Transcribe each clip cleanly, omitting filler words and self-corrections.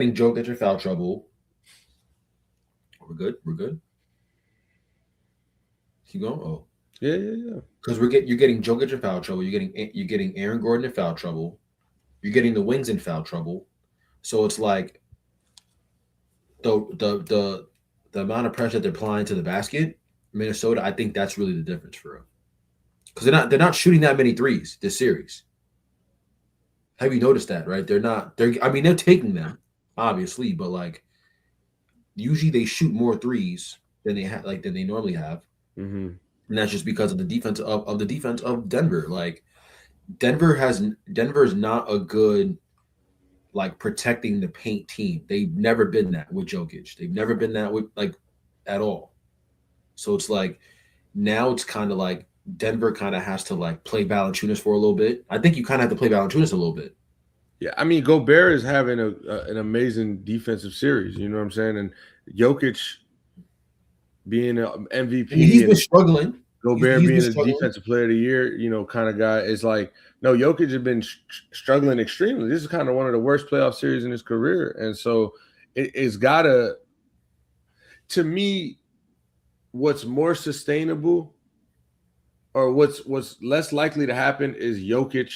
Jokic in foul trouble. We're good. We're good. Keep going. Oh, Yeah. because you're getting Jokic in foul trouble. You're getting Aaron Gordon in foul trouble. You're getting the wings in foul trouble. So it's like the the the the amount of pressure they're applying to the basket. Minnesota, I think that's really the difference for them because they're not shooting that many threes this series. Have you noticed that? Right? They're not. They're. I mean, they're taking them obviously, but like usually they shoot more threes than they normally have, Mm-hmm. and that's just because of the defense of Denver. Like Denver is not a good like protecting the paint team. They've never been that with Jokic. They've never been that with like at all. So it's like now it's kind of like Denver kind of has to like play Valanciunas for a little bit. I think you kind of have to play Valanciunas a little bit. Yeah, I mean, Gobert is having an amazing defensive series. You know what I'm saying? And Jokic being an I mean, he's MVP been and struggling. Gobert He's been being a struggling. defensive player of the year, kind of guy is like, no, Jokic has been struggling extremely. This is kind of one of the worst playoff series in his career. And so it's got to me, what's more sustainable or what's less likely to happen is Jokic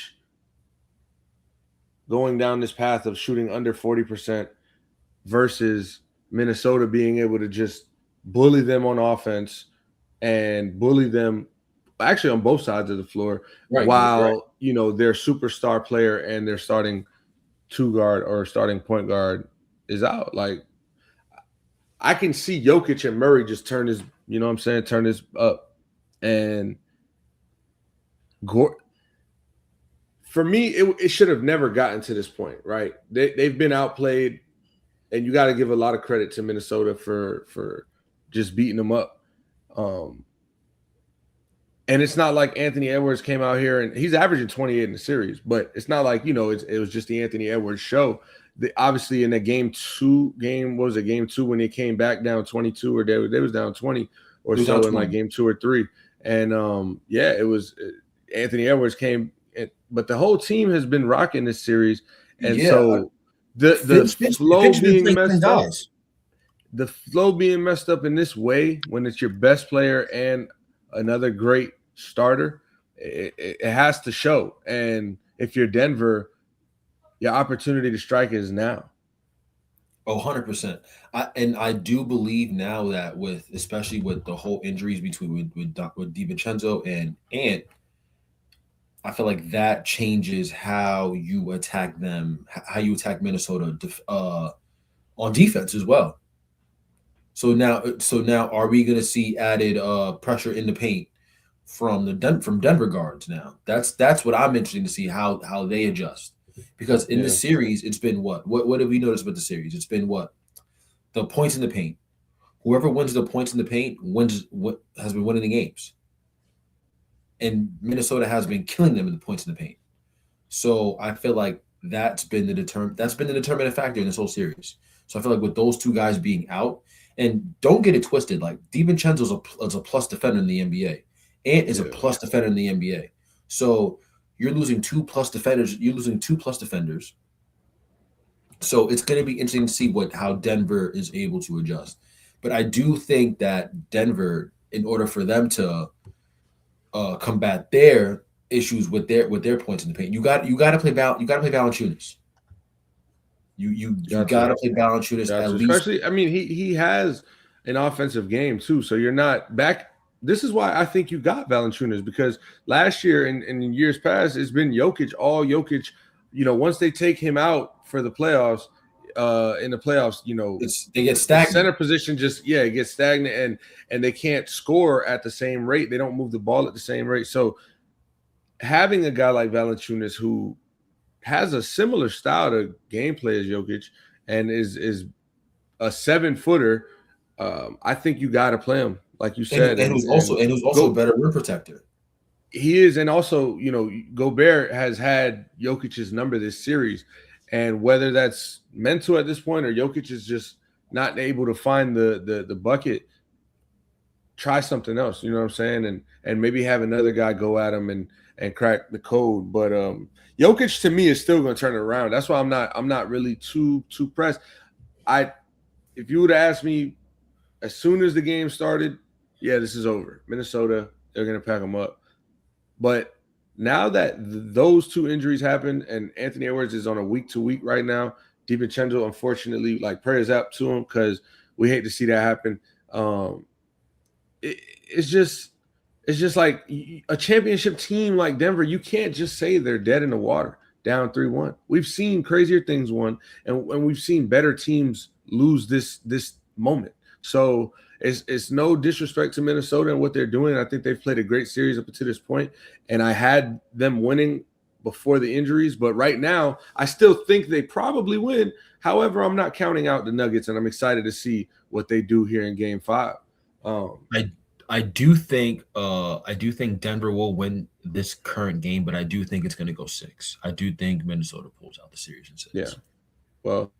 going down this path of shooting under 40% versus Minnesota being able to just bully them on offense and bully them actually on both sides of the floor Right, right. while their superstar player and their starting two guard or starting point guard is out. Like I can see Jokic and Murray just turn his, what I'm saying, turn his up. And for me, it should have never gotten to this point, right? They've been outplayed, and you got to give a lot of credit to Minnesota for just beating them up. And it's not like Anthony Edwards came out here and he's averaging 28 in the series, but it's not like, it was just the Anthony Edwards show. Obviously in the game two when they came back down 22 or they was down 20 or so in like game 2 or 3. And it was Anthony Edwards came, but the whole team has been rocking this series. And so the flow being messed up, the flow being messed up in this way when it's your best player and another great starter, it has to show. And if you're Denver, your opportunity to strike is now. Oh, 100%. I do believe now that especially with the whole injuries between with DiVincenzo and Ant, I feel like that changes how you attack them, how you attack Minnesota on defense as well. So now, are we going to see added pressure in the paint from Denver guards now? That's what I'm interested to see how they adjust, because in this series it's been what have we noticed with the series? It's been what the points in the paint. Whoever wins the points in the paint wins what has been winning the games, and Minnesota has been killing them in the points in the paint. So I feel like that's been the determining factor in this whole series. So I feel like with those two guys being out, and don't get it twisted, like DiVincenzo is a plus defender in the NBA. Ant is a plus defender in the NBA. So you're losing two plus defenders. You're losing two plus defenders. So it's going to be interesting to see how Denver is able to adjust. But I do think that Denver, in order for them to combat their issues with their points in the paint, you got to play Valanciunas. You got to play Valanciunas at least. Especially, I mean, he has an offensive game too. So you're not back. This is why I think you got Valanciunas, because last year and in years past, it's been all Jokic. Once they take him out for the playoffs, in the playoffs, they get stagnant. The center position it gets stagnant, and they can't score at the same rate. They don't move the ball at the same rate. So having a guy like Valanciunas who has a similar style to gameplay as Jokic and is a 7-footer, I think you got to play him, like you said. And who's also a better rim protector. He is, and also, Gobert has had Jokic's number this series, and whether that's mental at this point or Jokic is just not able to find the bucket, try something else. You know what I'm saying? And maybe have another guy go at him. And and crack the code. But Jokic to me is still going to turn it around. That's why I'm not really too pressed. If you would have asked me as soon as the game started, yeah, this is over. Minnesota, they're going to pack them up. But now that those two injuries happened and Anthony Edwards is on a week-to-week right now, DiVincenzo, unfortunately, like prayers up to him because we hate to see that happen. It's just like a championship team like Denver. You can't just say they're dead in the water, down 3-1. We've seen crazier things won, and we've seen better teams lose this moment. So it's no disrespect to Minnesota and what they're doing. I think they've played a great series up to this point, and I had them winning before the injuries. But right now, I still think they probably win. However, I'm not counting out the Nuggets, and I'm excited to see what they do here in Game 5. I do think Denver will win this current game, but I do think it's going to go 6. I do think Minnesota pulls out the series in 6. Yeah. Well,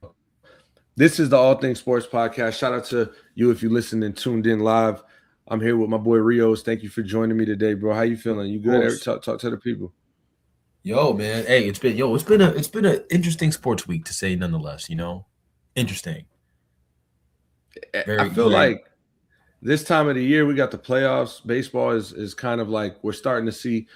this is the All Things Sports Podcast. Shout out to you if you listened and tuned in live. I'm here with my boy Rios. Thank you for joining me today, bro. How you feeling? You good? Talk to the people. Yo, man. Hey, it's been an interesting sports week, to say nonetheless. Interesting. I feel like this time of the year we got the playoffs. Baseball is kind of like we're starting to see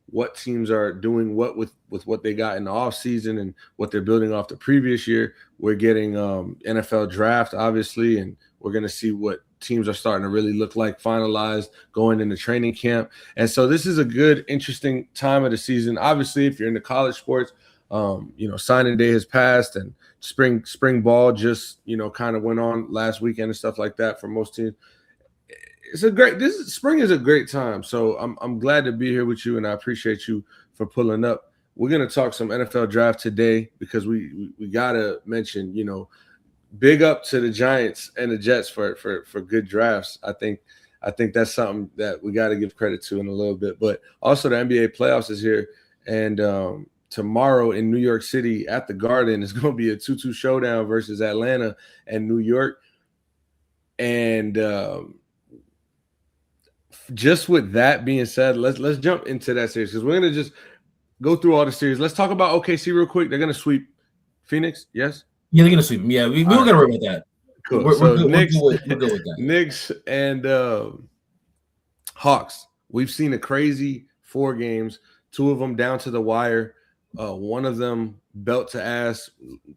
what teams are doing with what they got in the offseason and what they're building off the previous year. We're getting NFL draft, obviously, and we're going to see what teams are starting to really look like finalized going into training camp. And so this is a good, interesting time of the season. Obviously, if you're into college sports, signing day has passed and spring ball just, kind of went on last weekend and stuff like that for most teams. Spring is a great time. So I'm glad to be here with you, and I appreciate you for pulling up. We're going to talk some NFL draft today because we got to mention, big up to the Giants and the Jets for good drafts. I think that's something that we got to give credit to in a little bit. But also the NBA playoffs is here, and tomorrow in New York City at the Garden is going to be a 2-2 showdown versus Atlanta and New York. And just with that being said, let's jump into that series because we're going to just go through all the series. Let's talk about OKC real quick. They're going to sweep Phoenix, yes? Yeah, they're going to sweep them. Yeah, we don't got to worry about that. Cool. We're good with that. Knicks and Hawks. We've seen a crazy 4 games, 2 of them down to the wire. One of them belt to ass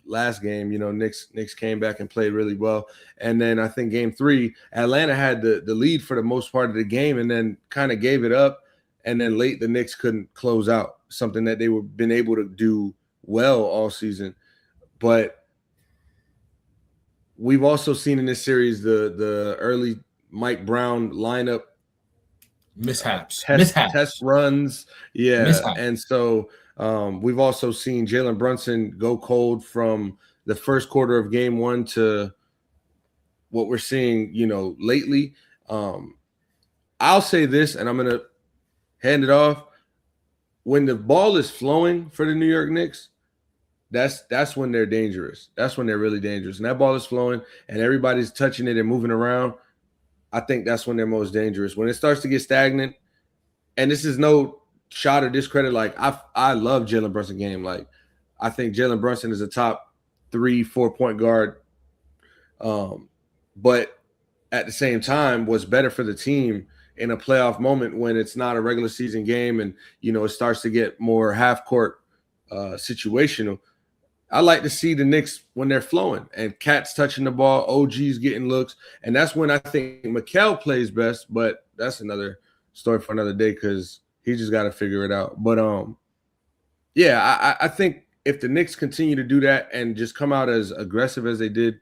last game. Knicks came back and played really well. And then I think game 3, Atlanta had the lead for the most part of the game and then kind of gave it up. And then late, the Knicks couldn't close out, something that they were been able to do well all season. But we've also seen in this series the early Mike Brown lineup mishaps, test runs. Yeah. Mishaps. And so we've also seen Jalen Brunson go cold from the first quarter of game 1 to what we're seeing, lately. I'll say this, and I'm going to hand it off. When the ball is flowing for the New York Knicks, that's when they're dangerous. That's when they're really dangerous. And that ball is flowing and everybody's touching it and moving around. I think that's when they're most dangerous. When it starts to get stagnant, and this is no shot or discredit. Like I love Jalen Brunson game. Like I think Jalen Brunson is a top 3-4 point guard. But at the same time, what's better for the team in a playoff moment when it's not a regular season game and it starts to get more half court situational. I like to see the Knicks when they're flowing and Cat's touching the ball, OG's getting looks, and that's when I think Mikal plays best. But that's another story for another day because he just got to figure it out. But I think if the Knicks continue to do that and just come out as aggressive as they did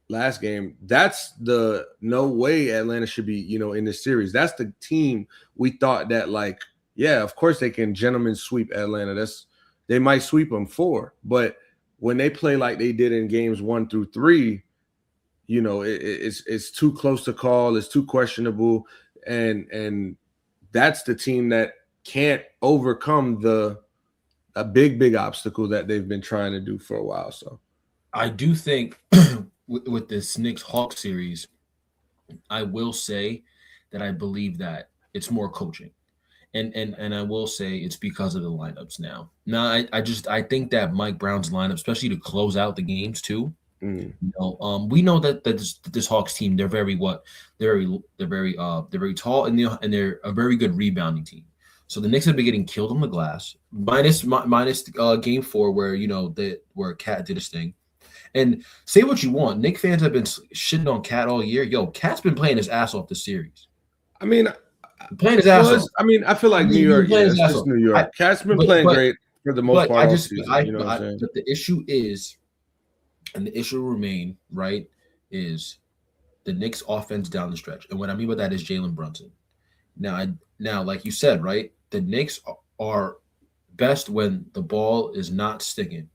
last game, that's the no way Atlanta should be, in this series. That's the team we thought that, like, yeah, of course they can gentlemen sweep Atlanta. They might sweep them 4, but when they play like they did in games 1 through 3, it's too close to call. It's too questionable, and that's the team that can't overcome a big obstacle that they've been trying to do for a while. So I do think with this Knicks Hawks series, I will say that I believe that it's more coaching. And I will say it's because of the lineups now. Now I think that Mike Brown's lineup, especially to close out the games too. We know that this Hawks team, they're very they're very tall, and they're a very good rebounding team. So the Knicks have been getting killed on the glass, minus game 4 where where Cat did his thing. And say what you want, Knicks fans have been shitting on Cat all year. Yo, Cat's been playing his ass off this series. I mean, playing his ass off. I mean, I feel like New York. Yeah, it's just New York. Cat's been playing great for the most part. But the issue is, and the issue will remain, right, is the Knicks offense down the stretch. And what I mean by that is Jalen Brunson. Now, like you said, right, the Knicks are best when the ball is not sticking,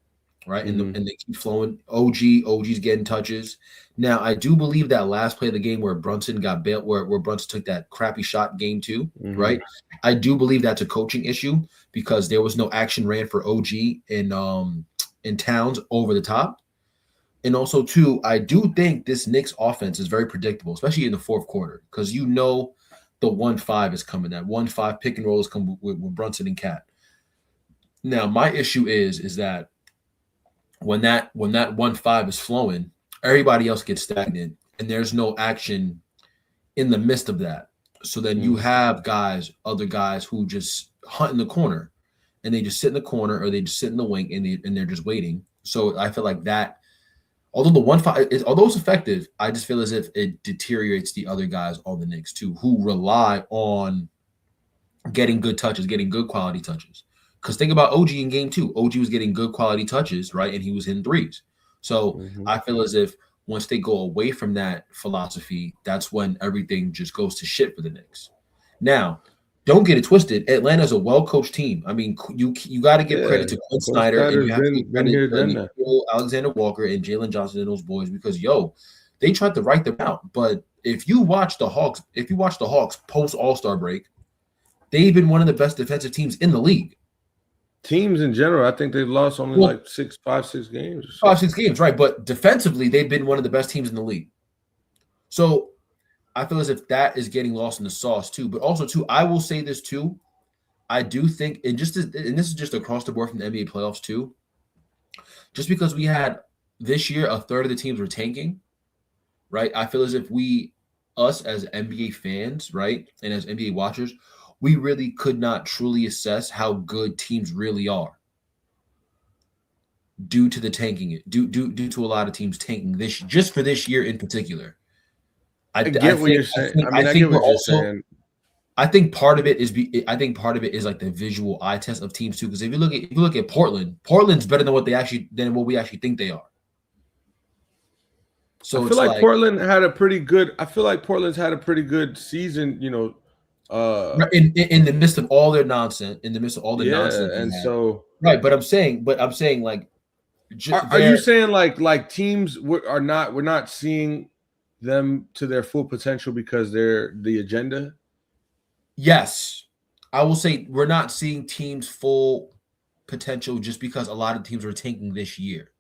right? And they keep flowing. OG's getting touches. Now, I do believe that last play of the game where Brunson got bailed, where Brunson took that crappy shot game 2, right? I do believe that's a coaching issue because there was no action ran for OG in Towns over the top. And also, too, I do think this Knicks offense is very predictable, especially in the fourth quarter, because the 1-5 is coming. That 1-5 pick and roll is coming with Brunson and Cat. Now, my issue is that when that 1-5 is flowing, everybody else gets stagnant, and there's no action in the midst of that. So then you have other guys who just hunt in the corner, and they just sit in the corner or they just sit in the wing and they're just waiting. So I feel like that. Although the 1-5, although it's effective, I just feel as if it deteriorates the other guys on the Knicks too, who rely on getting good touches, getting good quality touches. Because think about OG in game 2. OG was getting good quality touches, right? And he was hitting threes. So I feel as if once they go away from that philosophy, that's when everything just goes to shit for the Knicks. Now, don't get it twisted. Atlanta's a well-coached team. I mean, you got to give credit to Quinn Snyder, and you have to give credit to Alexander Walker and Jalen Johnson and those boys because, they tried to write them out. But if you watch the Hawks post All-Star break, they've been one of the best defensive teams in the league. Teams in general, I think they've lost only like 6 games. 5-6 games, right? But defensively, they've been one of the best teams in the league. So I feel as if that is getting lost in the sauce too. But also too, I will say this too. I do think, and this is just across the board from the NBA playoffs too. Just because we had this year a third of the teams were tanking, right? I feel as if us as NBA fans, right, and as NBA watchers, we really could not truly assess how good teams really are due to the tanking, due to a lot of teams tanking just for this year in particular. I get what you're saying. I think part of it is like the visual eye test of teams too. Because if you look at Portland's better than what we actually think they are. So I feel like Portland's had a pretty good season, in the midst of all their nonsense, nonsense. And so right, but I'm saying like, are you saying like teams we're not seeing them to their full potential because they're the agenda? Yes, I will say we're not seeing teams full potential just because a lot of teams were tanking this year.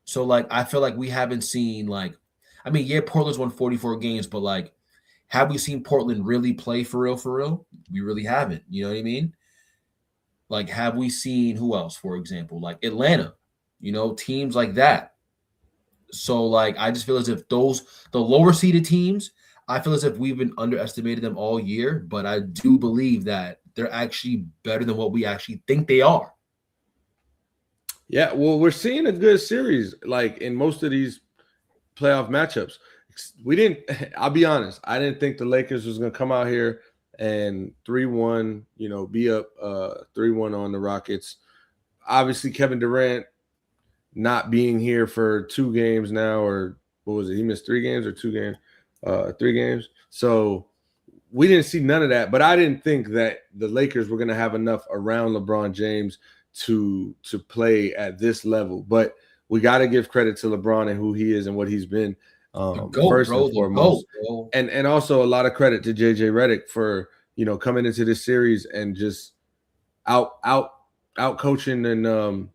So like I feel like we haven't seen Portland's won 44 games, but like, have we seen Portland really play for real? We really haven't. You know what I mean? Like, have we seen who else, for example, like Atlanta, teams like that. So like I just feel as if the lower seeded teams, I feel as if we've been underestimated them all year, but I do believe that they're actually better than what we actually think they are. Yeah, well, we're seeing a good series like in most of these playoff matchups. I'll be honest, I didn't think the Lakers was going to come out here and 3-1, be up 3-1 on the Rockets. Obviously, Kevin Durant not being here for 2 games now, or what was it? He missed 3 games or 2 games? 3 games. So we didn't see none of that, but I didn't think that the Lakers were going to have enough around LeBron James to play at this level. But we got to give credit to LeBron and who he is and what he's been. First and foremost, and also a lot of credit to JJ Redick for coming into this series and just out coaching and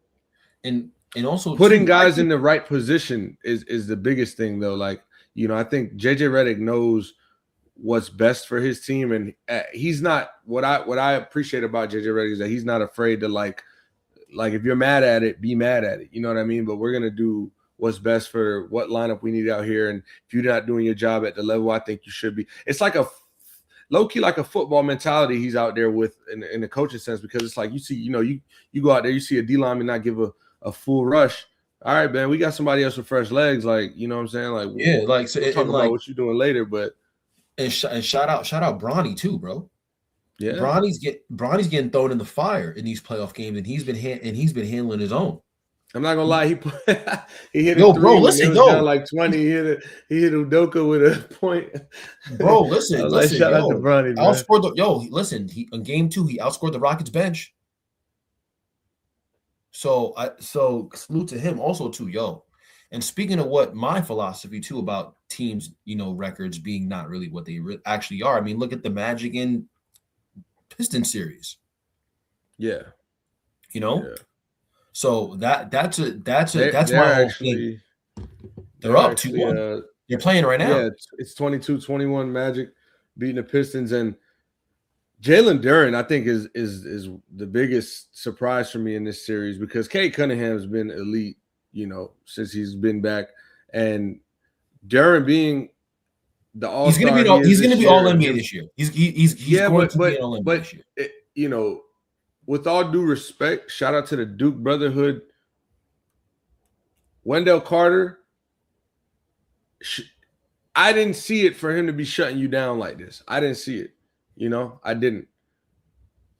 also putting guys in the right position is the biggest thing though. Like I think JJ Redick knows what's best for his team, and he's not what I appreciate about JJ Redick is that he's not afraid to like if you're mad at it, be mad at it. You know what I mean? But we're gonna do what's best for what lineup we need out here, and if you're not doing your job at the level I think you should be, it's like a low key like a football mentality he's out there with in the coaching sense, because it's like you see, you go out there, you see a D lineman not give a full rush. All right, man, we got somebody else with fresh legs. Like, you know what I'm saying? Like, yeah, like so we'll talk about what you're doing later, but shout out Bronny too, bro. Yeah, Bronny's getting thrown in the fire in these playoff games, and he's been handling his own. I'm not gonna lie, he hit yo, bro. Listen, down like 20. He hit Udoka with a point. Bro, listen. Shout out to Bronny, man. Outscored listen. In game 2, he outscored the Rockets bench. So salute to him also too, yo. And speaking of what my philosophy too about teams, records being not really what they actually are. I mean, look at the Magic and Pistons series. Yeah. Yeah. So that's my whole thing. They're up 2-1. They're playing right now. Yeah, it's 22-21 Magic beating the Pistons, and Jalen Duren, I think, is the biggest surprise for me in this series, because Cade Cunningham's been elite, since he's been back, and Duren being the all-star, he's going to be all NBA this year. He's going to be all NBA this year. With all due respect, shout out to the Duke Brotherhood. Wendell Carter, I didn't see it for him to be shutting you down like this. I didn't see it. I didn't.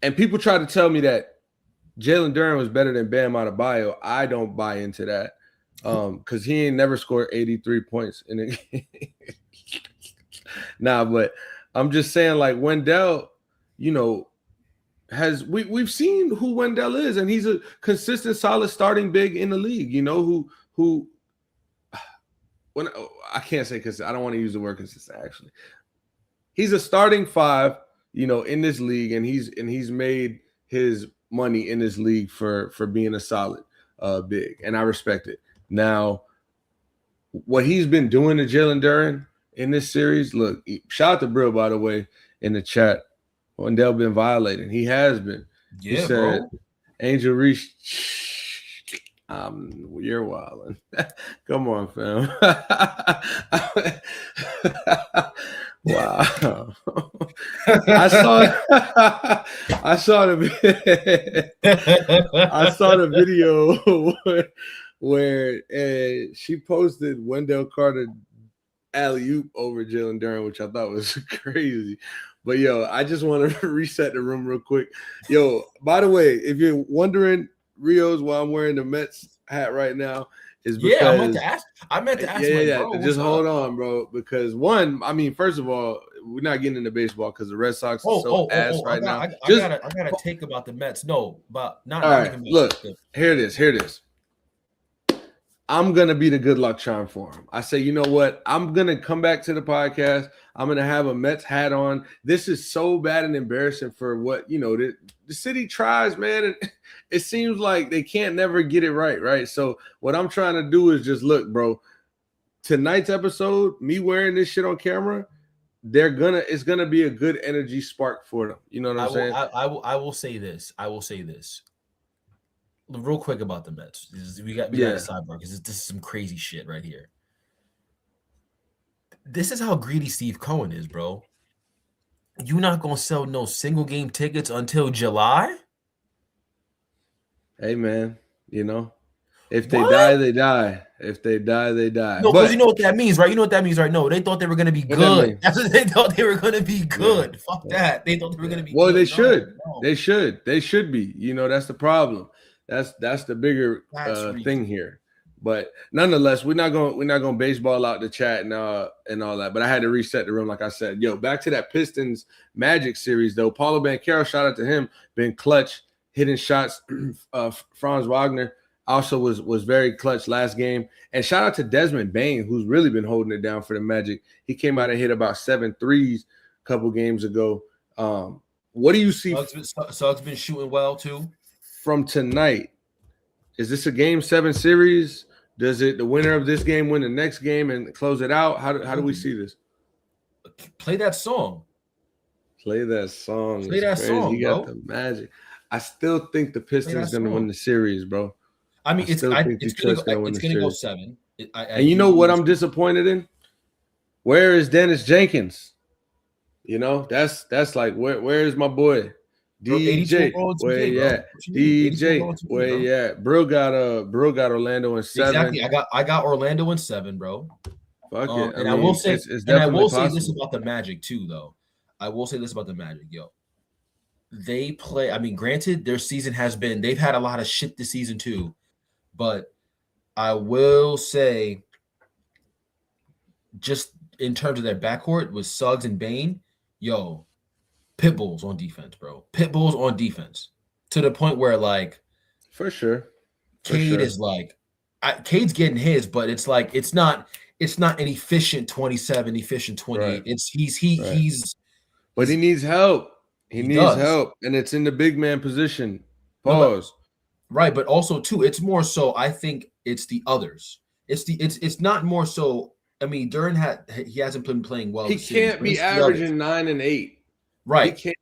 And people try to tell me that Jalen Duren was better than Bam Adebayo. I don't buy into that, because he ain't never scored 83 points in a game. Nah, but I'm just saying, like, Wendell, we've seen who Wendell is, and he's a consistent, solid starting big in the league. Who when I can't say consistent, I don't want to use the word consistent. Actually, he's a starting 5, in this league, and he's made his money in this league for being a solid big, and I respect it. Now, what he's been doing to Jalen Duren in this series, look, shout out to Brill, by the way, in the chat. Wendell been violating. He has been. Yeah, he said, bro. Angel Reese, you're wilding. Come on, fam. Wow. I saw the video where she posted Wendell Carter alley-oop over Jalen Duren, which I thought was crazy. But yo, I just want to reset the room real quick. Yo, by the way, if you're wondering, Rios, why I'm wearing the Mets hat right now is because I meant to ask. Bro, just hold on, bro. Because first of all, we're not getting into baseball because the Red Sox are so ass right now. I gotta take about the Mets. No, but not. All right, look, here it is. I'm going to be the good luck charm for him. I say, you know what? I'm going to come back to the podcast. I'm going to have a Mets hat on. This is so bad and embarrassing for what, the city tries, man. And it seems like they can't never get it right? So what I'm trying to do is just look, bro, tonight's episode, me wearing this shit on camera, it's going to be a good energy spark for them. You know what I'm saying? I will say this. Real quick about the Mets. We got a sidebar because this is some crazy shit right here. This is how greedy Steve Cohen is, bro. You not gonna sell no single game tickets until July? Hey man, if they die, they die. If they die, they die. No, because you know what that means, right? No, they thought they were gonna be good. That's what they thought they were gonna be good. Yeah. Fuck that. They thought they were gonna be. Well, good. They should. No. They should be. That's the problem. That's the bigger thing here. But nonetheless, we're not going baseball out the chat and all that. But I had to reset the room, like I said. Yo, back to that Pistons Magic series though. Paulo Banchero, shout out to him, been clutch, hitting shots. Franz Wagner also was very clutch last game. And shout out to Desmond Bane, who's really been holding it down for the Magic. He came out and hit about 7 threes a couple games ago. What do you see? Suggs been shooting well too. From tonight, is this a Game 7 series? Does the winner of this game win the next game and close it out? How do we see this? Play that song. Play that song. Play It's that crazy. song, He got bro. the magic. I still think the Play Pistons that gonna win song. the series, bro. I mean, I still think it's gonna Detroit's go gonna win it's the gonna go series. 7. And you know what I'm disappointed in? Where is Dennis Jenkins? You know, that's like where is my boy? Bro, 82 DJ, overall in where 2K, he bro. at? What you mean? 82 overall DJ, in 2K, where bro. he at? Bro got Orlando in 7. Exactly. I got Orlando in 7, bro. Fuck it. I And I will mean, say, it's definitely this possible. about the Magic too, though. I will say this about the Magic, yo. They play. I mean, granted, their season has been. They've had a lot of shit this season too, but I will say, just in terms of their backcourt with Suggs and Bane, yo, pit bulls on defense, bro. Pit bulls on defense to the point where like For sure. Cade is like, Cade's getting his, but it's like it's not an efficient 27, efficient 28. Right. It's Right. he's But he needs help. He he needs does. help. And it's in the big man position. No, but Pause. right, but also too, it's more so I think it's the others. It's not more so. I mean, he hasn't been playing well. He can't be averaging 9 and 8. Right. He can't.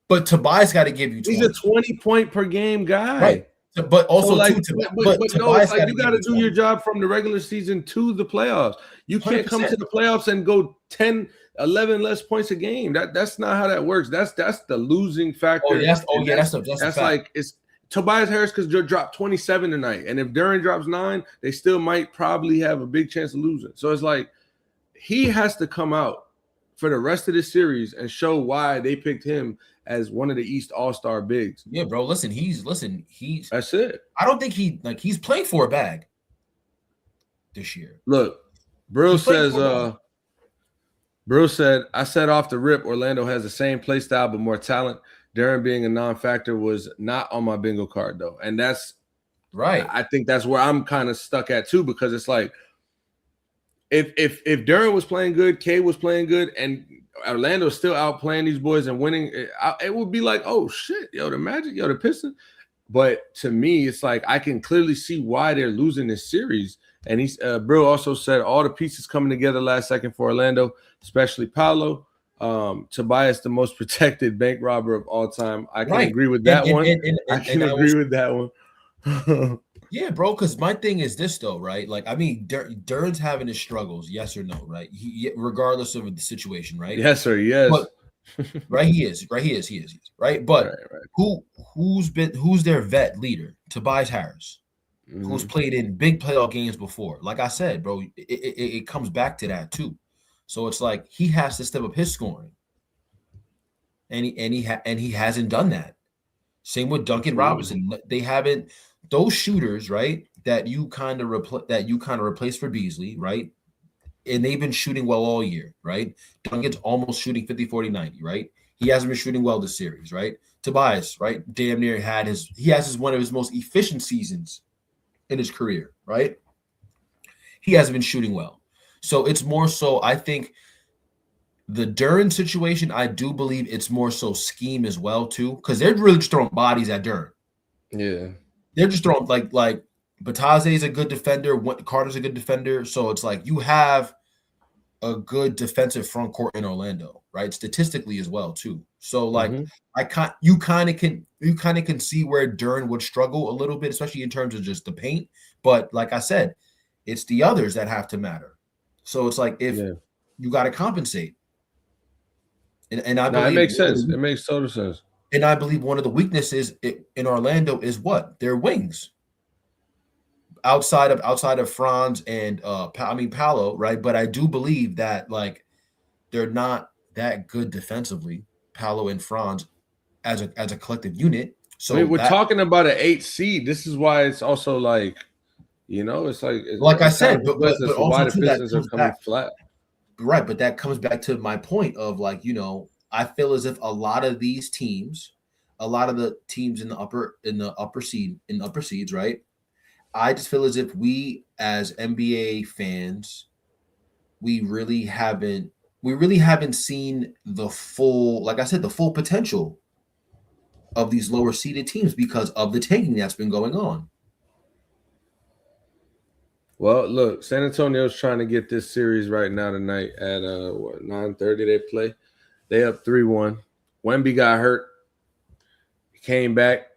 But Tobias got to give you 20. He's a 20-point per game guy. Right. But also, so like, too, but no, it's like you got to do your job from the regular season to the playoffs. You can't 100%. come to the playoffs and go 10, 11 less points a game. That's not how that works. That's the losing factor. That's like it's Tobias Harris because they dropped 27 tonight, and if Duran drops 9, they still might probably have a big chance of losing. So it's like he has to come out for the rest of the series and show why they picked him as one of the East All-Star bigs. Yeah, bro. He's that's it. I don't think he's playing for a bag this year. Look, Brill said, I said off the rip, Orlando has the same play style but more talent. Darren being a non-factor was not on my bingo card though. And that's right. I think that's where I'm kind of stuck at too, because it's like if Darren was playing good, K was playing good, and Orlando's still out playing these boys and winning, it would be like, oh shit, yo, the Magic, yo, the Pistons. But to me, it's like I can clearly see why they're losing this series. And he's Brill also said all the pieces coming together last second for Orlando, especially Paolo. Tobias, the most protected bank robber of all time. I can agree with that one. I can agree with that one. Yeah, bro, because my thing is this, though, right? Like, I mean, Duran's having his struggles, yes or no, right? Regardless of the situation, right? Yes, sir, yes. But, right, he is, right? But who's their vet leader? Tobias Harris, who's played in big playoff games before. Like I said, bro, it comes back to that, too. So it's like he has to step up his scoring. And he hasn't done that. Same with Duncan Robinson. They haven't. Those shooters, right, that you kind of replace for Beasley, right? And they've been shooting well all year, right? Duncan's almost shooting 50, 40, 90, right? He hasn't been shooting well this series, right? Tobias, right? Damn near has one of his most efficient seasons in his career, right? He hasn't been shooting well. So it's more so, I think the Duran situation, I do believe it's more so scheme as well, too, because they're really just throwing bodies at Duran. Yeah. They're just throwing like Batase is a good defender. Carter's a good defender. So it's like you have a good defensive front court in Orlando, right? Statistically as well too. So like you kind of can see where Duran would struggle a little bit, especially in terms of just the paint. But like I said, it's the others that have to matter. So it's like if you got to compensate. And I believe it makes sense. It makes total sense. And I believe one of the weaknesses in Orlando is what? Their wings. Outside of Franz and Paolo, right? But I do believe that like they're not that good defensively, Paolo and Franz, as a collective unit. So I mean, we're talking about an 8 seed. This is why it's also like, it's like I said, but also why the Pistons are coming flat. Right, but that comes back to my point of like, I feel as if a lot of the teams in the upper seeds, right? I just feel as if we as NBA fans, we really haven't seen the full, like I said, the full potential of these lower seeded teams because of the tanking that's been going on. Well, look, San Antonio's trying to get this series right now tonight at 9:30 they play. They up 3-1. Wemby got hurt. He came back.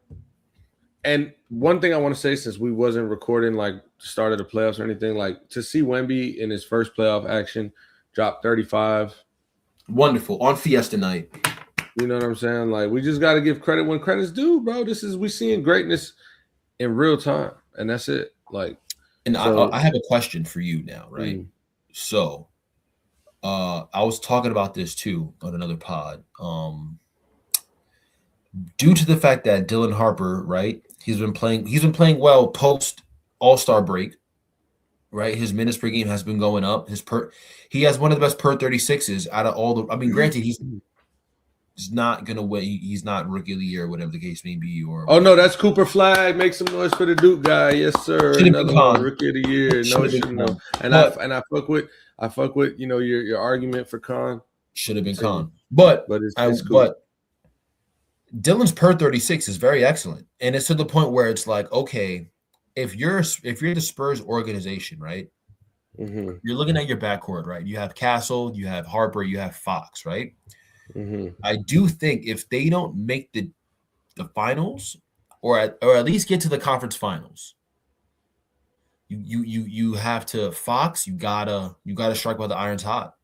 And one thing I want to say, since we wasn't recording like the start of the playoffs or anything, like to see Wemby in his first playoff action drop 35. Wonderful. On Fiesta night. You know what I'm saying? Like, we just got to give credit when credit's due, bro. We seeing greatness in real time, and that's it. Like, and so, I have a question for you now, right? So, I was talking about this too on another pod. Due to the fact that Dylan Harper, right, he's been playing well post All-Star break, right? His minutes per game has been going up. He has one of the best per 36s out of all the. I mean, granted, he's not gonna win. He's not rookie of the year, whatever the case may be. Or no, that's Cooper Flag. Make some noise for the Duke guy, yes sir. Another one, rookie of the year. No. And I fuck with your argument for Khan. Should have been Khan, but it's cool. But Dylan's per 36 is very excellent, and it's to the point where it's like, okay, if you're the Spurs organization, right? Mm-hmm. You're looking at your backcourt, right? You have Castle, you have Harper, you have Fox, right? Mm-hmm. I do think if they don't make the finals, or at least get to the conference finals, you have to Fox. You gotta strike while the iron's hot.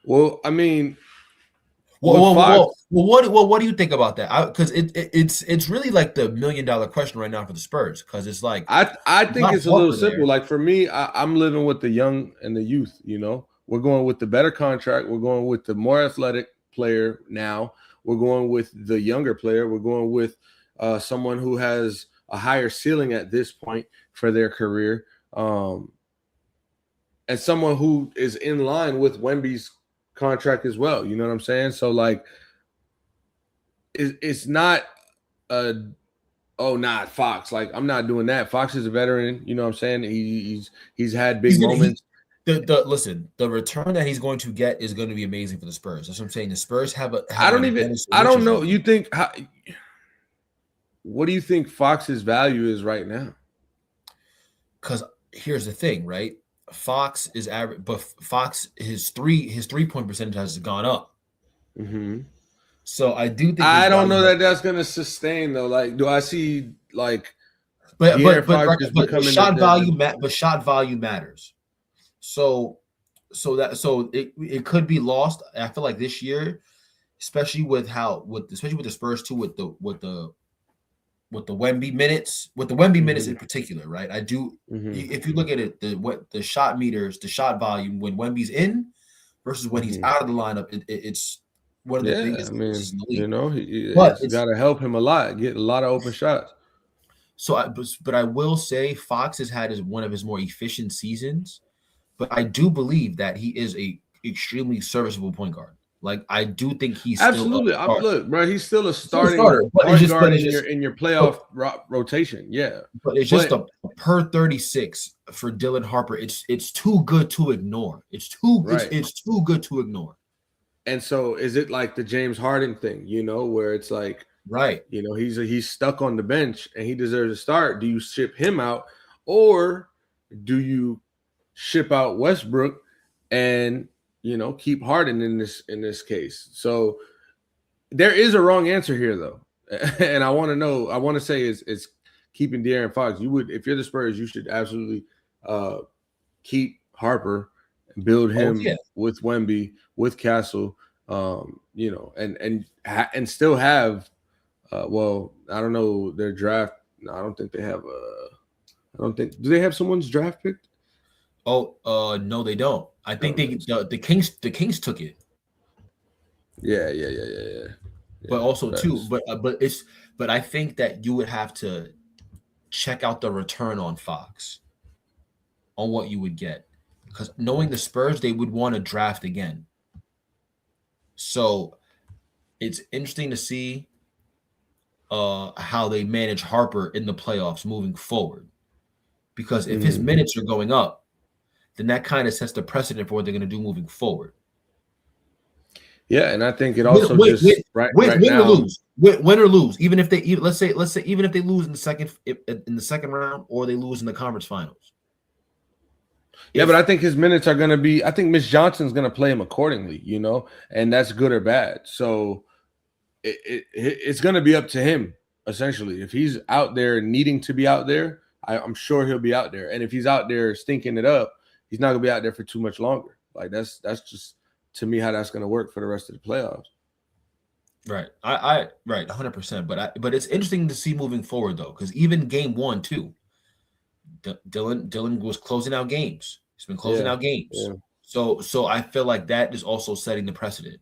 Well, I mean. What do you think about that? Because it's really like the $1 million question right now for the Spurs. Because it's like I think it's a little simple. Like for me, I'm living with the young and the youth. You know, we're going with the better contract. We're going with the more athletic player now. We're going with the younger player. We're going with someone who has a higher ceiling at this point for their career, and someone who is in line with Wemby's contract as well. You know what I'm saying? So like it's not Fox. Like, I'm not doing that. Fox is a veteran, you know what I'm saying? He's had big moments. The return that he's going to get is going to be amazing for the Spurs. That's what I'm saying. The Spurs have I don't know. You think what do you think Fox's value is right now? Because here's the thing, right? Fox is average, but Fox his 3-point percentage has gone up. Mm-hmm. So I do think I don't know that that's going to sustain though. Like, do I see like? But shot value matters. So it could be lost. I feel like this year, especially with the Spurs too, with the Wemby minutes, minutes in particular, right? I do. Mm-hmm. If you look at it, the shot meters, the shot volume when Wemby's in versus when he's out of the lineup, it's one of the biggest. I mean, you know, it's got to help him a lot, get a lot of open shots. So, but I will say Fox has had one of his more efficient seasons, but I do believe that he is a extremely serviceable point guard. Like, I do think he's absolutely. Look, bro, he's still a starting point guard in your playoff rotation. Yeah, but it's just a per 36 for Dylan Harper. It's too good to ignore. It's too good to ignore. And so, is it like the James Harden thing? You know, where it's like, right? You know, he's stuck on the bench and he deserves a start. Do you ship him out, or do you ship out Westbrook and keep Harden in this case? So there is a wrong answer here, though, and I want to say is keeping De'Aaron Fox. You would, if you're the Spurs, you should absolutely keep Harper, and build him with Wemby, with Castle, and still have. Well, I don't know their draft. No, I don't think they have do they have someone's draft picked? Oh, no, they don't. I think the Kings took it. Yeah. But also too, but I think that you would have to check out the return on Fox on what you would get, because knowing the Spurs, they would want to draft again. So it's interesting to see how they manage Harper in the playoffs moving forward, because if his minutes are going up, then that kind of sets the precedent for what they're going to do moving forward. Yeah, and I think it also win or lose. Even if they let's say even if they lose in the second round, or they lose in the conference finals, Yeah, but I think his minutes are going to be. I think Mitch Johnson's going to play him accordingly, and that's good or bad. So it's going to be up to him essentially. If he's out there needing to be out there, I'm sure he'll be out there. And if he's out there stinking it up, he's not going to be out there for too much longer. Like that's just to me how that's going to work for the rest of the playoffs. Right. Right, 100%. But it's interesting to see moving forward though, because even game 1 too, Dylan was closing out games. He's been closing out games. Yeah. So I feel like that is also setting the precedent.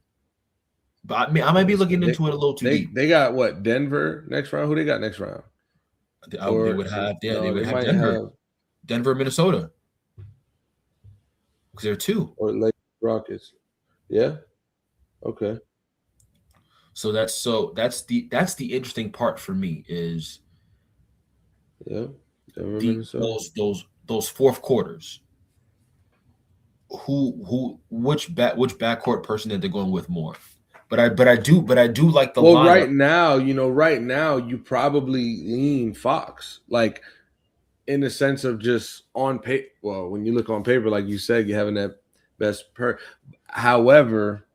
But I might be looking into it a little too deep. They got what, Denver next round? Who they got next round? They would have Denver. Denver, Minnesota. Because there are 2. Or Lakers, Rockets. Yeah. Okay. So that's the interesting part for me is those fourth quarters. Which backcourt person that they're going with more? But I do like the lineup. Right now you probably lean Fox, like in the sense of just on paper. Well, when you look on paper, like you said, you're having that best per. However,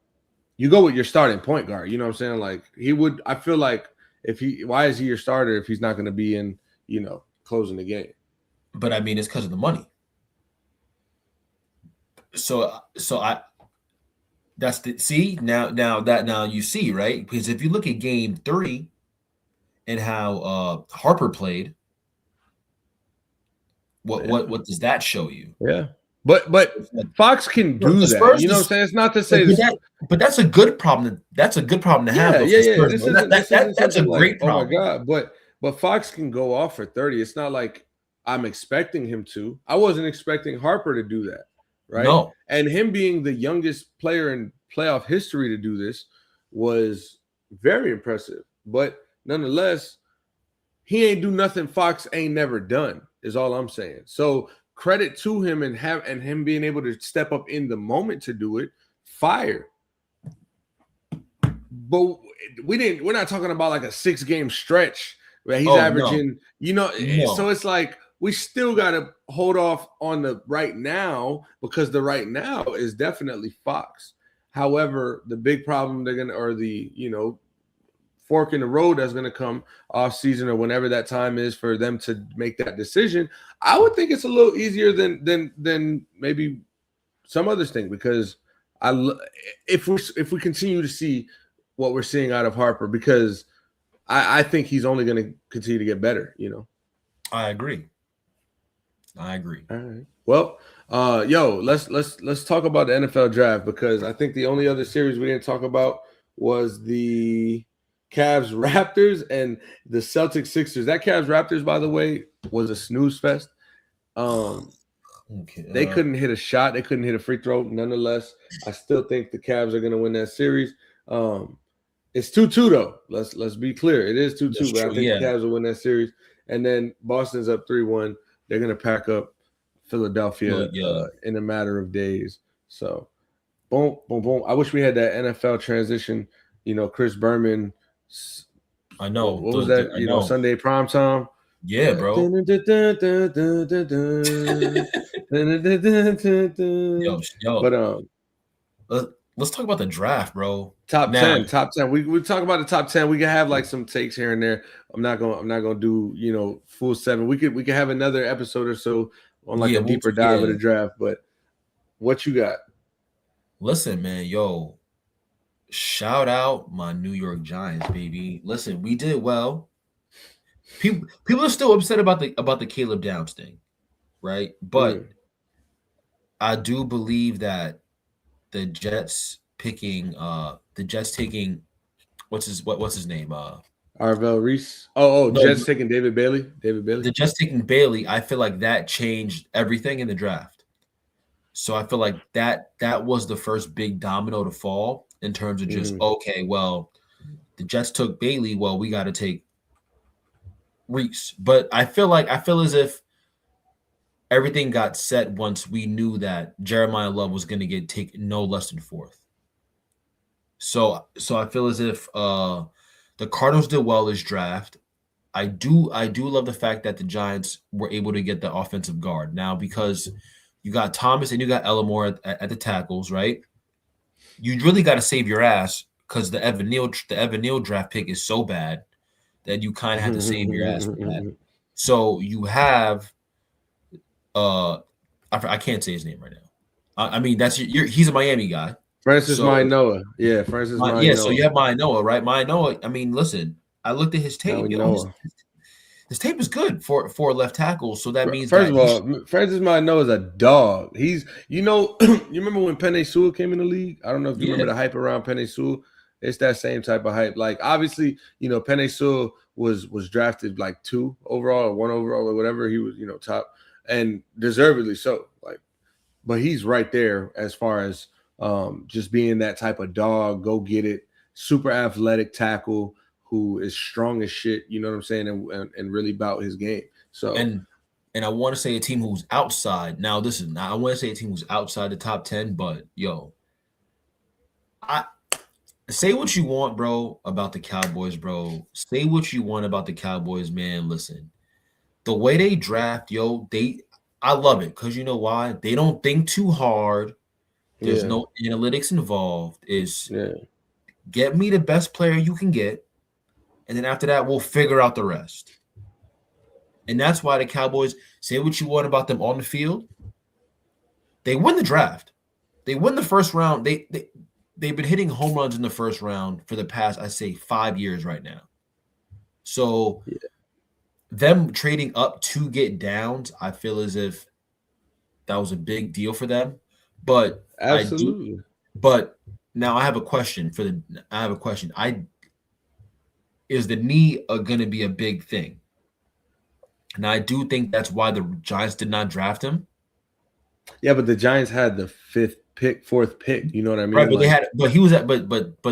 you go with your starting point guard. You know what I'm saying? Like he would. I feel like why is he your starter if he's not going to be in, closing the game? But I mean, it's because of the money. So that's the see now you see, right? Because if you look at game 3 and how Harper played, what does that show you? Yeah. But Fox can do that. You know what I'm saying? It's not to say but that's a good problem. That's a good problem to have. Yeah. That's a great problem. Oh my God. But Fox can go off for 30. It's not like I'm expecting him to. I wasn't expecting Harper to do that. Right. No. And him being the youngest player in playoff history to do this was very impressive. But nonetheless, he ain't do nothing Fox ain't never done, is all I'm saying. So credit to him and him being able to step up in the moment to do it. Fire. But we're not talking about like a 6-game stretch where he's averaging, so it's like we still got to hold off on the right now because the right now is definitely Fox. However, the big problem the fork in the road that's going to come off season or whenever that time is for them to make that decision, I would think it's a little easier than maybe some others think, because if we continue to see what we're seeing out of Harper, because I think he's only going to continue to get better. I agree. All right. Well, let's talk about the NFL draft, because I think the only other series we didn't talk about was the Cavs Raptors and the Celtics Sixers. That Cavs Raptors, by the way, was a snooze fest. They couldn't hit a shot. They couldn't hit a free throw. Nonetheless, I still think the Cavs are going to win that series. It's 2-2 though. Let's be clear. It is 2-2, but I think the Cavs will win that series. And then Boston's up 3-1. They're going to pack up Philadelphia in a matter of days. So, boom, boom, boom. I wish we had that NFL transition. Chris Berman. I know. What was that? Sunday primetime. Yeah, bro. But let's talk about the draft, bro. Top 10. We talk about the top 10. We can have like some takes here and there. I'm not gonna do full 7. We could have another episode or so on like a deeper dive of the draft. But what you got? Listen, man, shout out my New York Giants, baby. Listen, we did well. People are still upset about the Caleb Downs thing, right? But I do believe that the Jets taking what's his name? Arvell Reese. No, Jets taking David Bailey. The Jets taking Bailey, I feel like that changed everything in the draft. So I feel like that was the first big domino to fall in terms of just okay, well, the Jets took Bailey, well, we got to take Reese. But I feel as if everything got set once we knew that Jeremiah Love was going to get taken no less than 4th. So I feel as if the Cardinals did well this draft. I do love the fact that the Giants were able to get the offensive guard now, because You got Thomas and you got Ellamore at the tackles, right? You really got to save your ass because the Evan Neal draft pick is so bad that you kind of have to save your ass for that. So you have I can't say his name right now. I mean that's he's a Miami guy. Francis Mainoa. Yeah, Francis Mainoa. Yeah, so you have Mainoa, right? Mainoa, I mean, listen, I looked at his tape. His tape is good for a left tackle, so that means first of all, Francis Mainoa is a dog. He's you remember when Penei Sewell came in the league? I don't know if you remember the hype around Penei Sewell. It's that same type of hype. Like obviously, Penei Sewell was drafted like 2 overall or 1 overall or whatever. He was, top and deservedly so. Like, but he's right there as far as just being that type of dog, go get it, super athletic tackle who is strong as shit, you know what I'm saying, and really about his game. So and I want to say a team who's outside. Now, I want to say a team who's outside the top 10, but I say what you want, bro, about the Cowboys, bro. Say what you want about the Cowboys, man. Listen, the way they draft, I love it because you know why? They don't think too hard. There's no analytics involved. Get me the best player you can get, and then after that, we'll figure out the rest. And that's why the Cowboys, say what you want about them on the field, they win the draft. They win the first round. They've been hitting home runs in the first round for the past, I say, 5 years right now. So them trading up to get downs, I feel as if that was a big deal for them. But absolutely. But now I have a question is the knee going to be a big thing? And I do think that's why the Giants did not draft him. Yeah, but the Giants had the 4th pick. You know what I mean? Right, but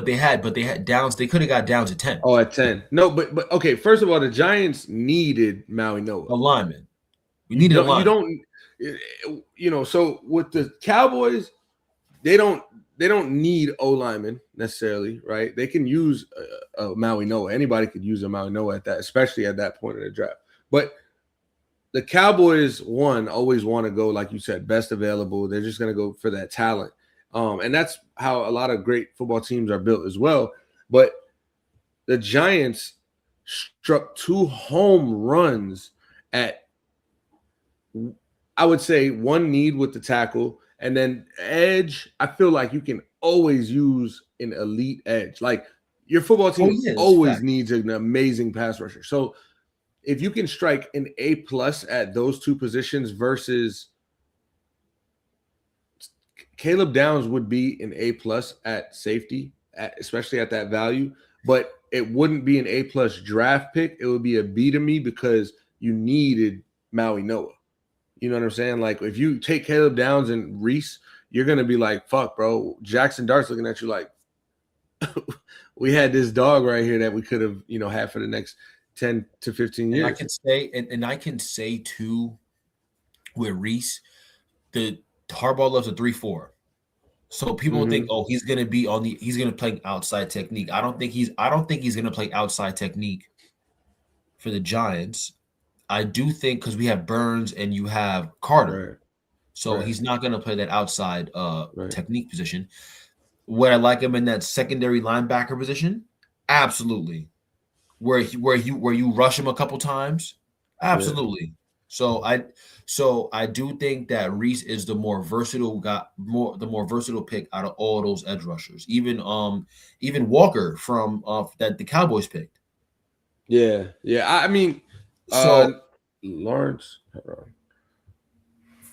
they had Downs. They could have got Downs at 10. Oh, at 10. No, but okay. First of all, the Giants needed Maui Noah. A lineman. We needed a lineman. So with the Cowboys, they don't need O lineman necessarily, right? They can use a Maui Noah. Anybody could use a Maui Noah at that, especially at that point in the draft. But the Cowboys, always want to go, like you said, best available. They're just going to go for that talent. And that's how a lot of great football teams are built as well. But the Giants struck 2 home runs at, I would say, one need with the tackle. And then edge, I feel like you can always use an elite edge. Like your football team always needs an amazing pass rusher. So if you can strike an A+ at those 2 positions versus Caleb Downs would be an A+ at safety, especially at that value, but it wouldn't be an A+ draft pick. It would be a B to me because you needed Maui Noah. You know what I'm saying? Like if you take Caleb Downs and Reese, you're going to be like, fuck, bro. Jackson Dart's looking at you like, we had this dog right here that we could have, had for the next 10 to 15 years. And I can say too, with Reese, the Harbaugh loves a 3-4. So people think, oh, he's going to play outside technique. I don't think he's going to play outside technique for the Giants. I do think because we have Burns and you have Carter. Right. So he's not going to play that outside technique position. Would I like him in that secondary linebacker position? Absolutely. Where you rush him a couple times? Absolutely. Yeah. So I do think that Reese is the more versatile pick out of all those edge rushers. Even Walker from that the Cowboys picked. Yeah. I mean, Lawrence.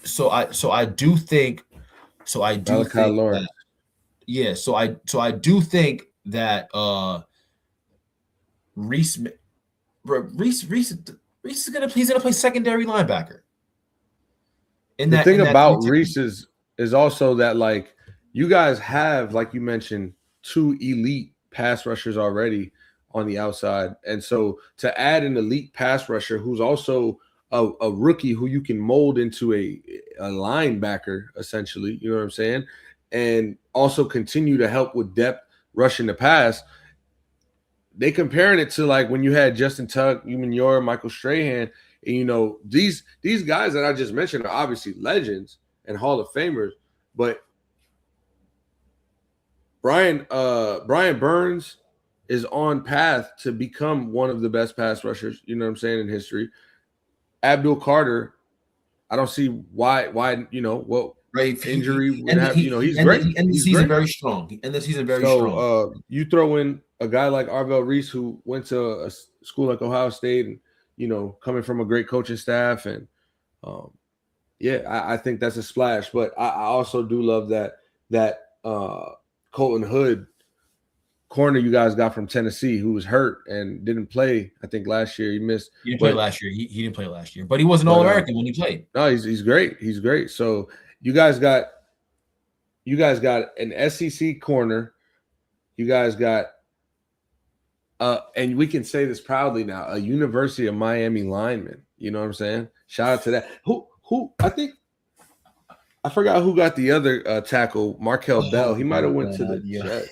So I do think Lawrence. So I do think that Reese is gonna play secondary linebacker. The thing about Reese is also that like you guys have, like you mentioned, 2 elite pass rushers already on the outside, and so to add an elite pass rusher who's also a rookie who you can mold into a linebacker essentially, you know what I'm saying, and also continue to help with depth rushing the pass. They comparing it to like when you had Justin Tuck, Yor, Michael Strahan, and these guys that I just mentioned are obviously legends, and Hall of Famers. But Brian Burns is on path to become one of the best pass rushers, you know what I'm saying, in history. Abdul Carter, I don't see why what right. injury would And have, he's ended, great. he ended the He's season great. very strong. He ended the season very So strong. you throw in a guy like Arvell Reese, who went to a school like Ohio State, and coming from a great coaching staff, and I think that's a splash. But I also do love that Colton Hood corner you guys got from Tennessee, who was hurt and didn't play. I think last year he missed. He didn't play last year. He didn't play last year, but he was an All-American when he played. No, he's great. He's great. So you guys got an SEC corner. You guys got and we can say this proudly now, a University of Miami lineman. You know what I'm saying? Shout out to that. Who I think I forgot who got the other tackle, Markel Bell. He might have went to the Jets.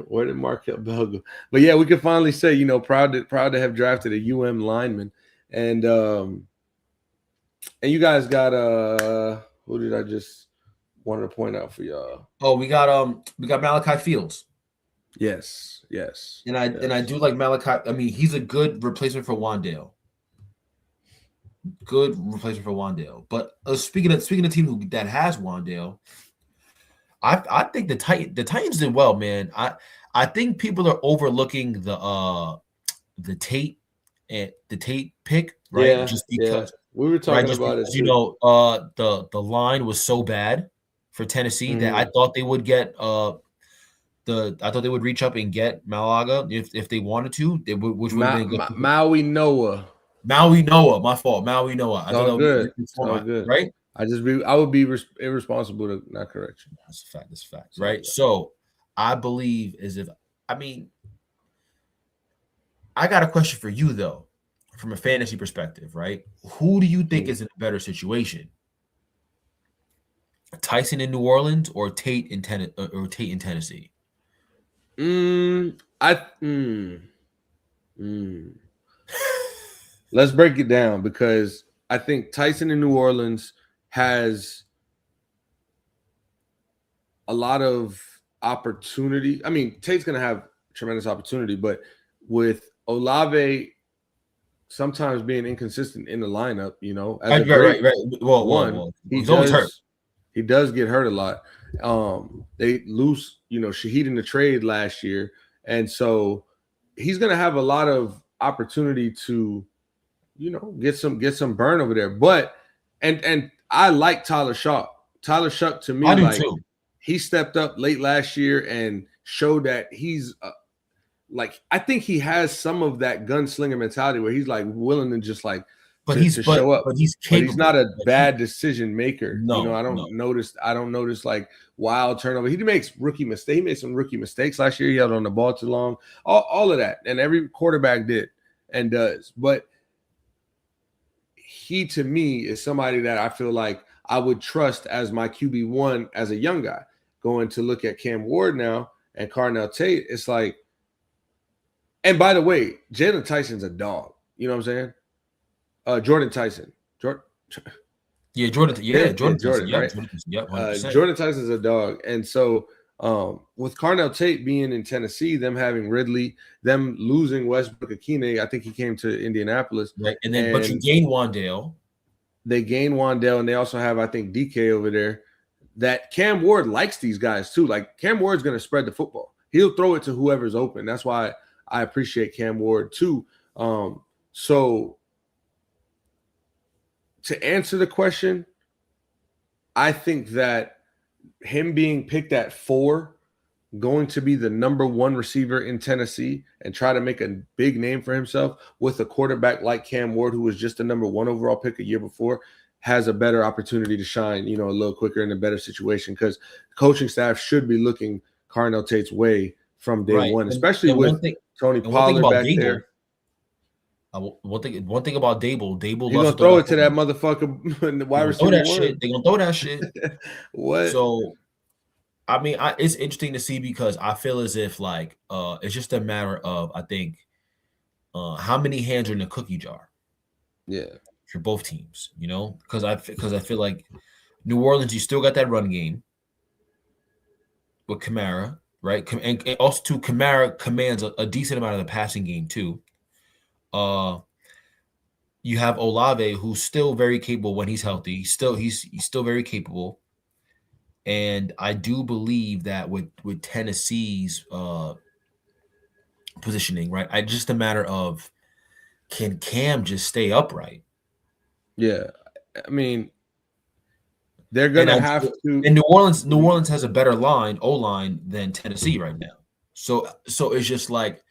Where did Markel Bell go? But yeah, we can finally say, proud to have drafted a UM lineman. And you guys got who did I just wanted to point out for y'all? Oh, we got Malachi Fields. Yes. And I do like Malachi. I mean, he's a good replacement for Wandale. But speaking of team that has Wandale, I think the Titans did well, man. I think people are overlooking the Tate pick, right? Yeah, just because we were talking about it. The line was so bad for Tennessee that I thought they would get I thought they would reach up and get Malaga if they wanted to. They would, which would have been good. Maui Noah. My fault. Maui Noah. I thought that would be good, right? I would be irresponsible to not correct you. That's a fact, right? So I believe I got a question for you though, from a fantasy perspective, right? Who do you think is in a better situation? Tyson in New Orleans or Tate in Tennessee? Let's break it down, because I think Tyson in New Orleans has a lot of opportunity. I mean, Tate's going to have tremendous opportunity, but with Olave sometimes being inconsistent in the lineup, as right. Well, he's always hurt. He does get hurt a lot. They lose, Shaheed in the trade last year, and so he's going to have a lot of opportunity to, get some burn over there. But and I like Tyler Shough. Tyler Shough, to me, I do too. He stepped up late last year and showed that he's I think he has some of that gunslinger mentality where he's willing to just show up. But he's capable. But he's not a bad decision maker. No, I don't notice wild turnover. He makes rookie mistakes. He made some rookie mistakes last year. He held on the ball too long. All of that, and every quarterback did and does. But he, to me, is somebody that I feel like I would trust as my QB1 as a young guy. Going to look at Cam Ward now and Carnell Tate, it's like, and by the way, Jalen Tyson's a dog. You know what I'm saying? Jordan Tyson. Jordan Tyson. Right? Jordan Tyson's a dog. And so with Carnell Tate being in Tennessee, them having Ridley, them losing Westbrook Akine, I think he came to Indianapolis. Right. But you gain Wandale. They gain Wandale, and they also have, I think, DK over there. That Cam Ward likes these guys too. Cam Ward's going to spread the football. He'll throw it to whoever's open. That's why I appreciate Cam Ward too. So to answer the question, I think that him being picked at 4, going to be the number 1 receiver in Tennessee and try to make a big name for himself with a quarterback like Cam Ward, who was just the number 1 overall pick a year before, has a better opportunity to shine, a little quicker in a better situation, because the coaching staff should be looking Carnell Tate's way from day one, especially with Tony Pollard back there. One thing about Dable, he's gonna throw it to that motherfucker. Wide receiver. They're gonna throw that shit. What? So, I mean, it's interesting to see, because I feel as if it's just a matter of, I think, how many hands are in the cookie jar. Yeah. For both teams, because I feel like New Orleans, you still got that run game with Kamara, right? And also too, Kamara commands a decent amount of the passing game too. You have Olave, who's still very capable when he's healthy. He's still very capable. And I do believe that with Tennessee's positioning, right? I just a matter of, can Cam just stay upright? Yeah, I mean, they're gonna have to. And New Orleans has a better O line than Tennessee right now. So it's just like,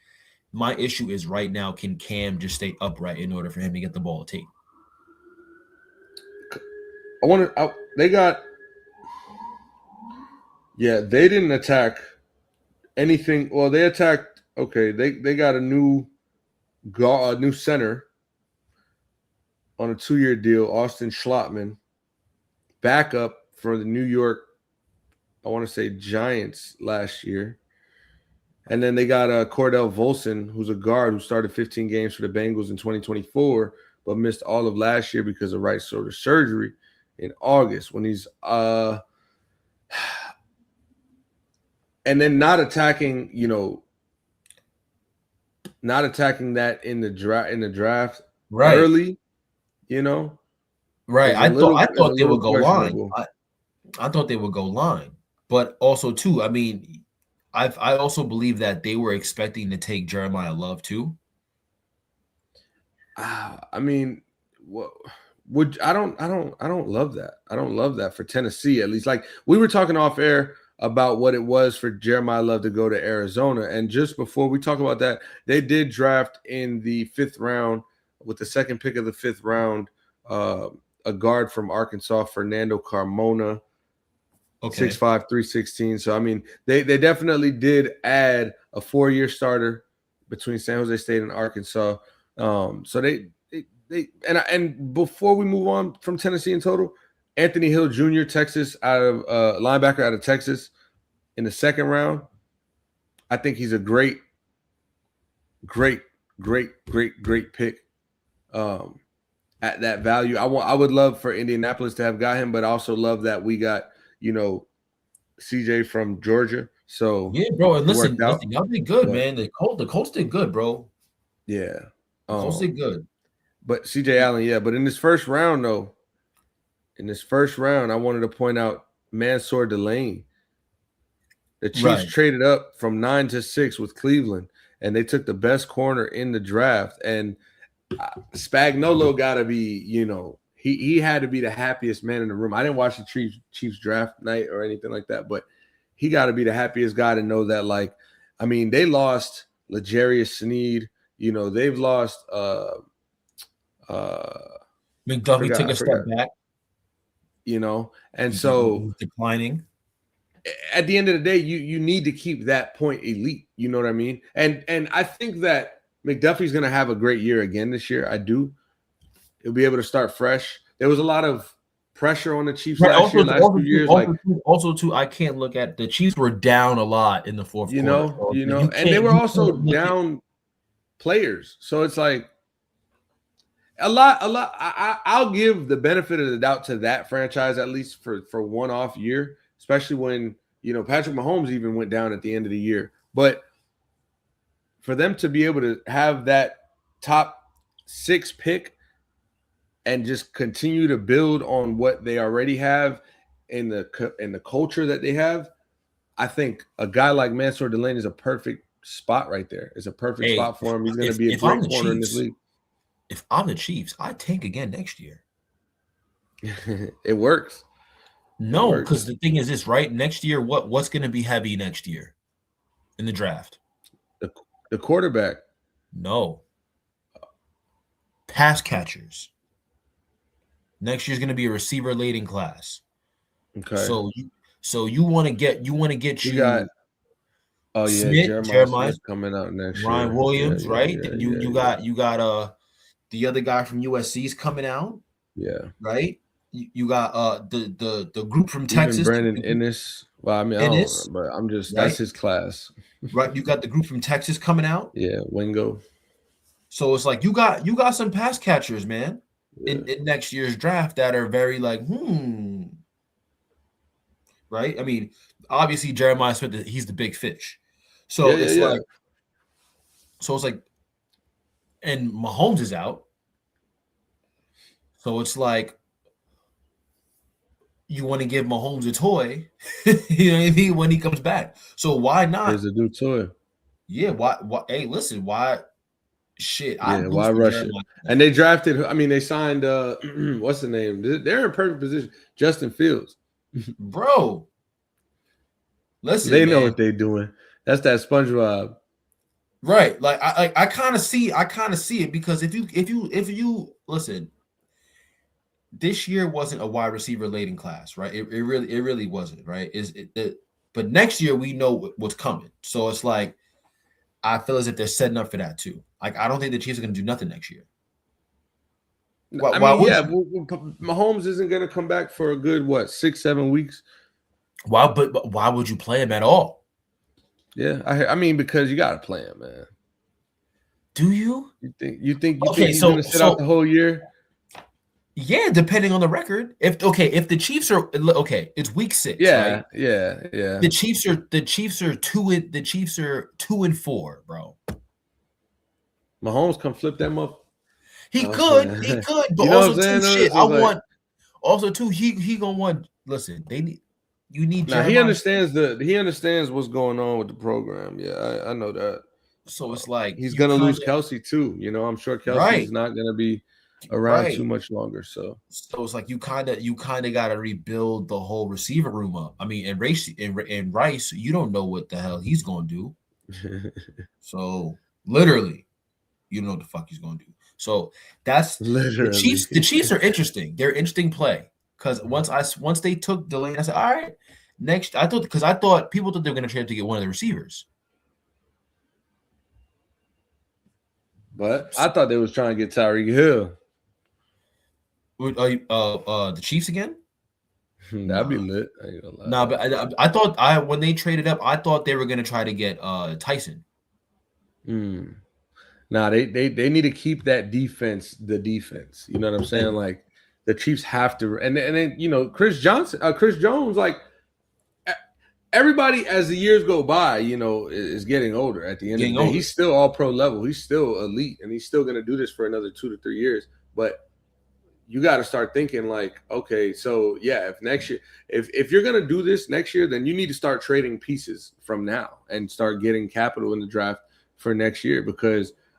my issue is right now, can Cam just stay upright in order for him to get the ball to take? I want to. They got. Yeah, they didn't attack anything. Well, they attacked. Okay, they got a new center on a 2-year deal, Austin Schlottman, backup for the New York, I want to say Giants last year. And then they got Cordell Volson, who's a guard who started 15 games for the Bengals in 2024, but missed all of last year because of right shoulder surgery in August when he's and then not attacking that in the draft Right. early, Right. I thought they would go line. I thought they would go line. But also too, I mean, I also believe that they were expecting to take Jeremiah Love too. I mean, I don't love that. I don't love that for Tennessee, at least. Like, we were talking off air about what it was for Jeremiah Love to go to Arizona. And just before we talk about that, they did draft in the 5th round, with the second pick of the 5th round, a guard from Arkansas, Fernando Carmona. Okay. 6'5", 316. So, I mean, they definitely did add a 4-year starter between San Jose State and Arkansas. So and before we move on from Tennessee in total, Anthony Hill Jr., Texas, linebacker out of Texas, in the 2nd round. I think he's a great pick at that value. I would love for Indianapolis to have got him, but I also love that we got CJ from Georgia. So yeah, bro. And listen, y'all did good, man. The Colts did good, bro. Yeah, the Colts did good. But CJ Allen, yeah. But in this first round, though, I wanted to point out Mansour Delane. The Chiefs traded up from 9 to 6 with Cleveland, and they took the best corner in the draft. And Spagnuolo got to be, he had to be the happiest man in the room. I didn't watch the Chiefs draft night or anything like that, but he got to be the happiest guy to know that, like, I mean, they lost L'Jarius Sneed. They've lost McDuffie took a step back. And so declining. At the end of the day, you need to keep that point elite. You know what I mean? And I think that McDuffie's going to have a great year again this year. I do. He'll be able to start fresh. There was a lot of pressure on the Chiefs last few years. Also, I can't look at the Chiefs were down a lot in the 4th quarter. And they were also down players. So it's like a lot. I'll give the benefit of the doubt to that franchise, at least for one-off year, especially when, Patrick Mahomes even went down at the end of the year. But for them to be able to have that top 6 pick and just continue to build on what they already have in the culture that they have, I think a guy like Mansour Delane is a perfect spot right there. It's a perfect spot for him. He's going to be a great corner in this league. If I'm the Chiefs, I tank again next year. It works. No, because the thing is this, right? Next year, what's going to be heavy next year in the draft? The quarterback. No. Pass catchers. Next year's going to be a receiver laden class. Okay. So you want to get you got Jeremiah coming out next year. Ryan Williams, right? You got the other guy from USC's coming out. Yeah. Right? You got the group from Texas. Even Brandon Ennis. Well, I mean, Ennis, but I'm just that's his class. Right. You got the group from Texas coming out. Yeah, Wingo. So it's like you got some pass catchers, man, in next year's draft that are very like, right? I mean, obviously Jeremiah Smith, he's the big fish. Yeah, So yeah, it's yeah. like, and Mahomes is out. So it's like you want to give Mahomes a toy, you know what I mean, when he comes back. So why not? Here's a new toy. Yeah, why? Hey, listen, why? Shit, Yeah, I'd root why for rush it? Jeremiah Smith. And they drafted. I mean, they signed. What's the name? They're in perfect position. Justin Fields. Bro. Listen, They know man. what they're doing. That's that SpongeBob. Right. Like I kind of see it because if you listen, this year wasn't a wide receiver laden class, right? It really wasn't, right? But next year we know what's coming. So it's like I feel as if they're setting up for that too. Like I don't think the Chiefs are going to do nothing next year. I Why mean, would yeah, you? Mahomes isn't going to come back for a good 6-7 weeks. But why would you play him at all? Yeah, I mean because you got to play him, man. Do you? You think Okay, he's going to sit out the whole year? Yeah, depending on the record. If the Chiefs are okay, it's week 6, right? Yeah. The Chiefs are 2-4, bro. Mahomes come flip them up. He could, but you know also what I'm too, saying? shit. So like, Also too, he gonna want. Listen, you need. Now he understands what's going on with the program. Yeah, I know that. So it's like he's gonna lose Kelsey too. You know, I'm sure Kelsey's not gonna be around too much longer. So it's like you kind of got to rebuild the whole receiver room up. I mean, and Rice, you don't know what the hell he's gonna do. So literally, you don't know what the fuck he's gonna do. So that's literally the Chiefs. The Chiefs are interesting. They're interesting play because once they took Delane, I said, all right, next. I thought people thought they were going to trade to get one of the receivers. But I thought they was trying to get Tyreek Hill. The Chiefs again? That'd be lit. I ain't gonna lie. Nah, but I thought when they traded up, I thought they were going to try to get Tyson. Nah, they need to keep that defense. The defense, you know what I'm saying? Like the Chiefs have to, and then you know Chris Jones, like everybody as the years go by, you know, is getting older. At the end of the day, he's still all pro level. He's still elite, and he's still going to do this for another 2 to 3 years. But you got to start thinking like, okay, so yeah, if next year, if you're going to do this next year, then you need to start trading pieces from now and start getting capital in the draft for next year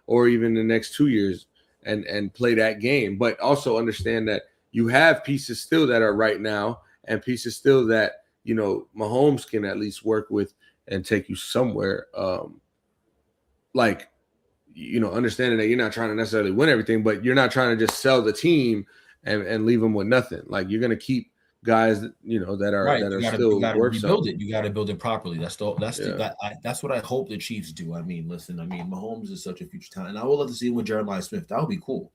or even the next 2 years and play that game. But also understand that you have pieces still that are right now and pieces still that, you know, Mahomes can at least work with and take you somewhere. Like, you know, understanding that you're not trying to necessarily win everything, but you're not trying to just sell the team and leave them with nothing. Like you're going to keep guys, you know, that are still worth something. You got to build it properly. That's what I hope the Chiefs do. I mean, listen, Mahomes is such a future talent, and I would love to see him with Jeremiah Smith. That would be cool.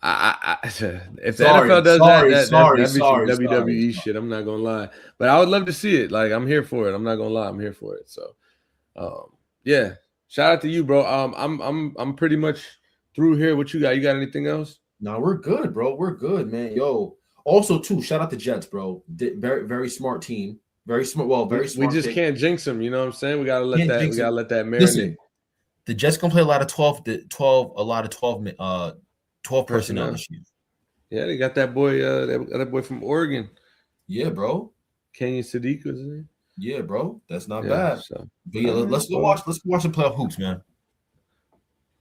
If the NFL does that'd be some WWE shit. I'm not gonna lie, but I would love to see it. Like I'm here for it. I'm not gonna lie, I'm here for it. So, yeah, shout out to you, bro. I'm pretty much through here. What you got? You got anything else? No, we're good, bro. We're good, man. Yo, also too, shout out to Jets, bro. Very very smart team. Very smart. Well, very smart. We just can't jinx them. You know what I'm saying? We gotta let that marinate. Listen, the Jets gonna play a lot of 12 personnel this year. Yeah, they got that boy, that boy from Oregon. Yeah, bro. Kenyon Sadiq was his name. Yeah, bro. That's not bad. So, but yeah, let's go watch the playoff hoops, man.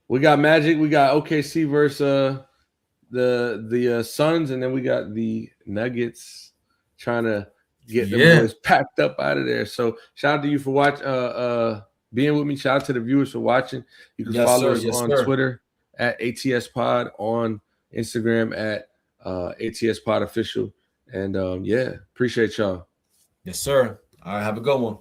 We got Magic. We got OKC versus the Suns, and then we got the Nuggets trying to get them boys packed up out of there. So shout out to you for being with me. Shout out to the viewers for watching. You can follow us on Twitter at ATSPod, on Instagram at ATSPod official. And appreciate y'all. Yes, sir. All right, have a good one.